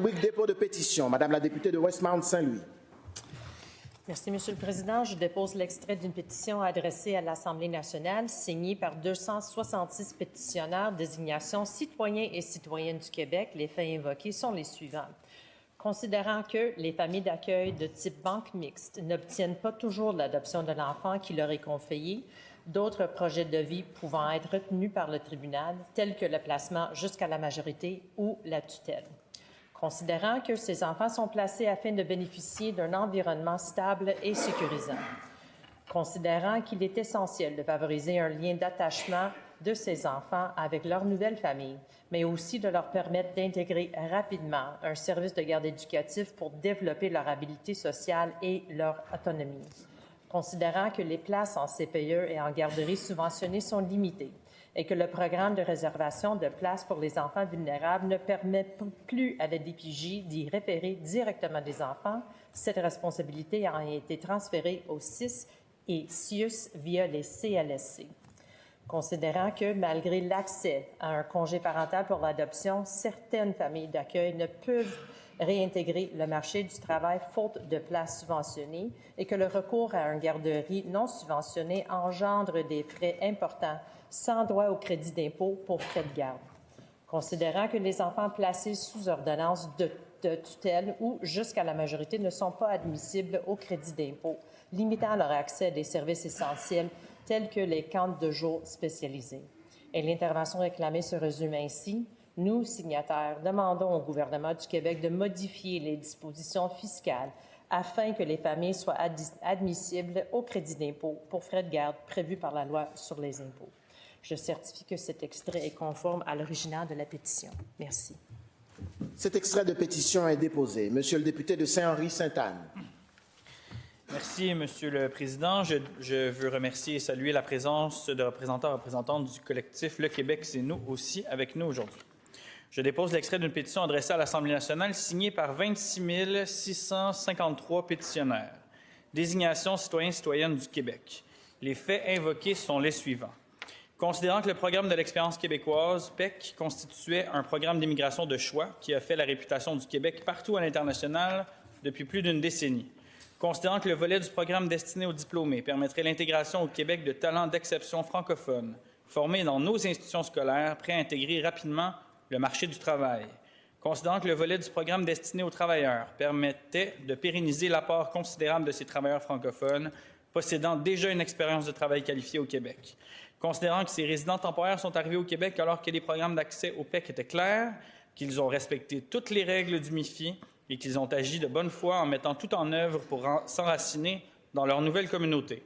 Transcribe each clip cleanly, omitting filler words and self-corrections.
rubrique dépôt de pétition. Madame la députée de Westmount Saint-Louis. Merci, Monsieur le Président. Je dépose l'extrait d'une pétition adressée à l'Assemblée nationale, signée par 266 pétitionnaires, désignation citoyens et citoyennes du Québec. Les faits invoqués sont les suivants. Considérant que les familles d'accueil de type banque mixte n'obtiennent pas toujours l'adoption de l'enfant qui leur est confié, d'autres projets de vie pouvant être retenus par le tribunal, tels que le placement jusqu'à la majorité ou la tutelle. Considérant que ces enfants sont placés afin de bénéficier d'un environnement stable et sécurisant. Considérant qu'il est essentiel de favoriser un lien d'attachement de ces enfants avec leur nouvelle famille, mais aussi de leur permettre d'intégrer rapidement un service de garde éducatif pour développer leur habilité sociale et leur autonomie. Considérant que les places en CPE et en garderie subventionnées sont limitées et que le programme de réservation de places pour les enfants vulnérables ne permet plus à la DPJ d'y référer directement des enfants, cette responsabilité a été transférée au CIS et CIUS via les CLSC. Considérant que, malgré l'accès à un congé parental pour l'adoption, certaines familles d'accueil ne peuvent réintégrer le marché du travail faute de places subventionnées et que le recours à une garderie non subventionnée engendre des frais importants sans droit au crédit d'impôt pour frais de garde. Considérant que les enfants placés sous ordonnance de tutelle ou jusqu'à la majorité ne sont pas admissibles au crédit d'impôt, limitant leur accès à des services essentiels tels que les camps de jour spécialisés. Et l'intervention réclamée se résume ainsi. Nous, signataires, demandons au gouvernement du Québec de modifier les dispositions fiscales afin que les familles soient admissibles au crédit d'impôt pour frais de garde prévus par la loi sur les impôts. Je certifie que cet extrait est conforme à l'original de la pétition. Merci. Cet extrait de pétition est déposé. Monsieur le député de Saint-Henri-Sainte-Anne. Merci, Monsieur le Président. Je veux remercier et saluer la présence de représentants et représentantes du collectif Le Québec, c'est nous aussi avec nous aujourd'hui. Je dépose l'extrait d'une pétition adressée à l'Assemblée nationale signée par 26 653 pétitionnaires. Désignation citoyens-citoyennes du Québec. Les faits invoqués sont les suivants. Considérant que le programme de l'expérience québécoise, PEC, constituait un programme d'immigration de choix qui a fait la réputation du Québec partout à l'international depuis plus d'une décennie. Considérant que le volet du programme destiné aux diplômés permettrait l'intégration au Québec de talents d'exception francophones formés dans nos institutions scolaires, prêts à intégrer rapidement le marché du travail. Considérant que le volet du programme destiné aux travailleurs permettait de pérenniser l'apport considérable de ces travailleurs francophones possédant déjà une expérience de travail qualifiée au Québec. Considérant que ces résidents temporaires sont arrivés au Québec alors que les programmes d'accès au PEC étaient clairs, qu'ils ont respecté toutes les règles du MIFI et qu'ils ont agi de bonne foi en mettant tout en œuvre pour s'enraciner dans leur nouvelle communauté.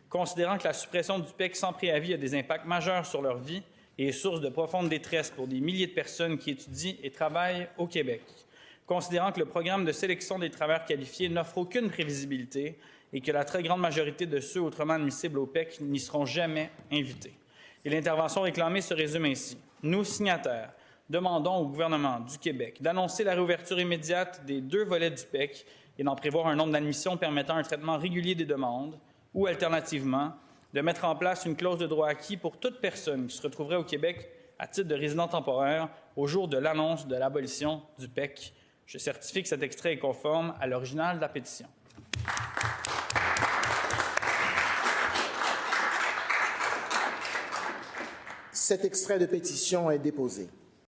Considérant que la suppression du PEC sans préavis a des impacts majeurs sur leur vie et est source de profonde détresse pour des milliers de personnes qui étudient et travaillent au Québec. Considérant que le programme de sélection des travailleurs qualifiés n'offre aucune prévisibilité et que la très grande majorité de ceux autrement admissibles au PEC n'y seront jamais invités. Et l'intervention réclamée se résume ainsi. Nous, signataires, demandons au gouvernement du Québec d'annoncer la réouverture immédiate des 2 volets du PEC et d'en prévoir un nombre d'admissions permettant un traitement régulier des demandes ou, alternativement, de mettre en place une clause de droit acquis pour toute personne qui se retrouverait au Québec à titre de résident temporaire au jour de l'annonce de l'abolition du PEC. Je certifie que cet extrait est conforme à l'original de la pétition. Cet extrait de pétition est déposé.